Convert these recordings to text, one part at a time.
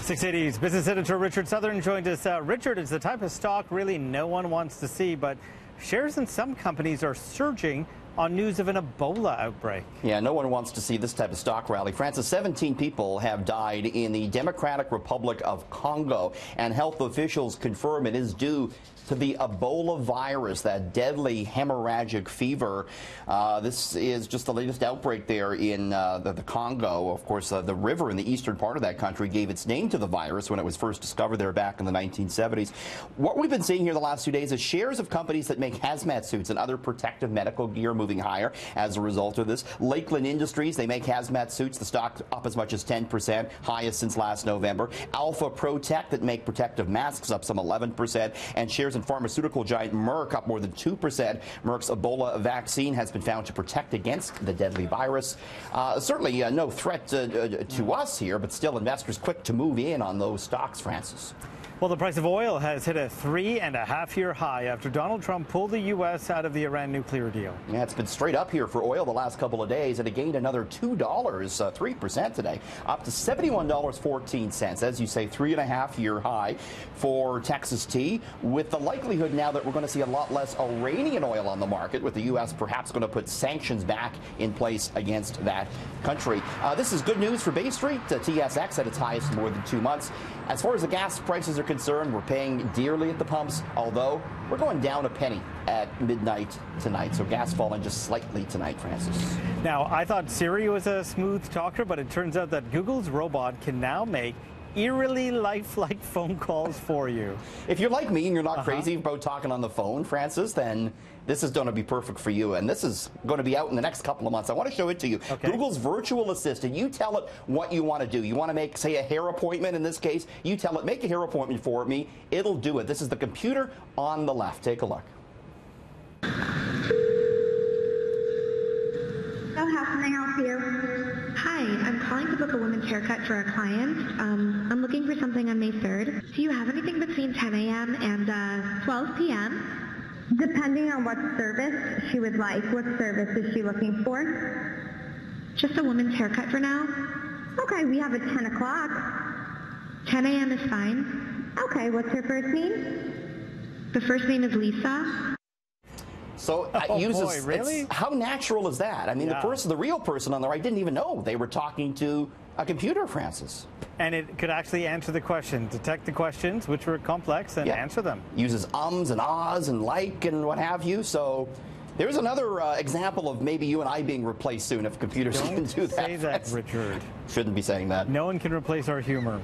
680's business editor Richard Southern joined us. Richard, it's the type of stock really no one wants to see, but shares in some companies are surging on news of an Ebola outbreak. Yeah, no one wants to see this type of stock rally. Francis, 17 people have died in the Democratic Republic of Congo, and health officials confirm it is due to the Ebola virus, that deadly hemorrhagic fever. This is just the latest outbreak there in the Congo. Of course, the river in the eastern part of that country gave its name to the virus when it was first discovered there back in the 1970s. What we've been seeing here the last few days is shares of companies that make hazmat suits and other protective medical gear moving higher as a result of this. Lakeland Industries, they make hazmat suits. The stock up as much as 10%, highest since last November. Alpha Protec, that make protective masks, up some 11%. And shares in pharmaceutical giant Merck up more than 2%. Merck's Ebola vaccine has been found to protect against the deadly virus. Certainly no threat to us here, but still investors quick to move in on those stocks, Francis. Well, the price of oil has hit a 3.5-year high after Donald Trump pulled the U.S. out of the Iran nuclear deal. Yeah, it's been straight up here for oil the last couple of days, and it gained another $2, 3% today, up to $71.14. As you say, 3.5-year high for Texas tea, with the likelihood now that we're going to see a lot less Iranian oil on the market, with the U.S. perhaps going to put sanctions back in place against that country. This is good news for Bay Street. TSX at its highest in more than 2 months. As far as the gas prices are concerned, we're paying dearly at the pumps, although we're going down a penny at midnight tonight. So gas falling just slightly tonight, Francis. Now, I thought Siri was a smooth talker, but it turns out that Google's robot can now make eerily lifelike phone calls for you. If you're like me and you're not crazy about talking on the phone, Francis, then this is going to be perfect for you. And this is going to be out in the next couple of months. I want to show it to you. Okay. Google's virtual assistant. You tell it what you want to do. You want to make, say, a hair appointment in this case. You tell it, make a hair appointment for me. It'll do it. This is the computer on the left. Take a look. How can I help you? Hi, I'm calling to book a woman's haircut for a client. I'm looking for something on May 3rd. Do you have anything between 10 a.m. and 12 p.m.? Depending on what service she would like. What service is she looking for? Just a woman's haircut for now. Okay, we have a 10 o'clock. 10 a.m. is fine. Okay, what's her first name? The first name is Lisa. So really? How natural is that? I mean, the real person on the right didn't even know they were talking to a computer, Francis. And it could actually answer the question, detect the questions, which were complex, and answer them. Uses ums and ahs and like and what have you. So there's another example of maybe you and I being replaced soon if computers can do that. Don't say that, Richard. Shouldn't be saying that. No one can replace our humor.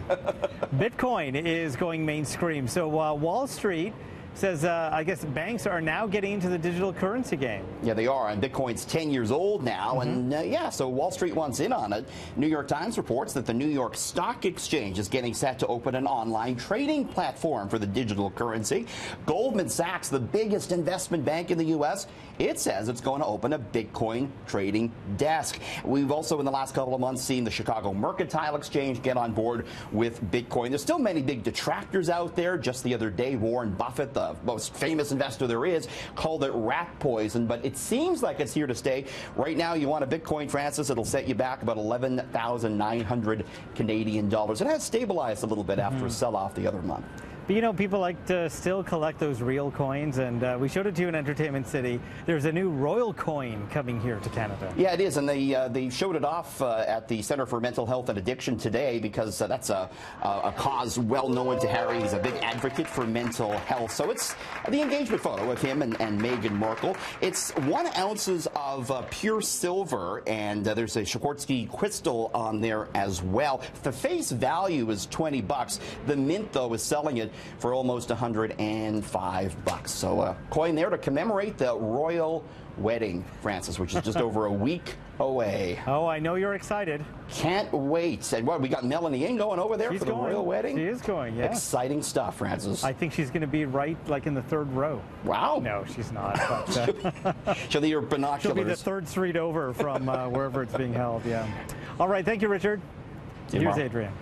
Bitcoin is going mainstream. So Wall Street says, I guess banks are now getting into the digital currency game. Yeah, they are. And Bitcoin's 10 years old now. And so Wall Street wants in on it. New York Times reports that the New York Stock Exchange is getting set to open an online trading platform for the digital currency. Goldman Sachs, the biggest investment bank in the U.S., it says it's going to open a Bitcoin trading desk. We've also, in the last couple of months, seen the Chicago Mercantile Exchange get on board with Bitcoin. There's still many big detractors out there. Just the other day, Warren Buffett, the most famous investor there is, called it rat poison, but it seems like it's here to stay. Right now, you want a Bitcoin, Francis, it'll set you back about 11,900 Canadian dollars. It has stabilized a little bit after a sell-off the other month. But, you know, people like to still collect those real coins, and we showed it to you in Entertainment City. There's a new royal coin coming here to Canada. Yeah, it is, and they showed it off at the Centre for Mental Health and Addiction today because that's a cause well known to Harry. He's a big advocate for mental health. So it's the engagement photo of him and Meghan Markle. It's 1 ounce of pure silver, and there's a Swarovski crystal on there as well. The face value is $20. The mint, though, is selling it for almost $105. So a coin there to commemorate the royal wedding, Francis, which is just over a week away. Oh, I know you're excited. Can't wait. And what, we got Melanie Ng going over there for the royal wedding? She is going, yeah. Exciting stuff, Francis. I think she's going to be right, like, in the third row. Wow. No, she's not. But, she'll need her binoculars. She'll be the third street over from wherever it's being held, yeah. All right, thank you, Richard. Here's Adrian.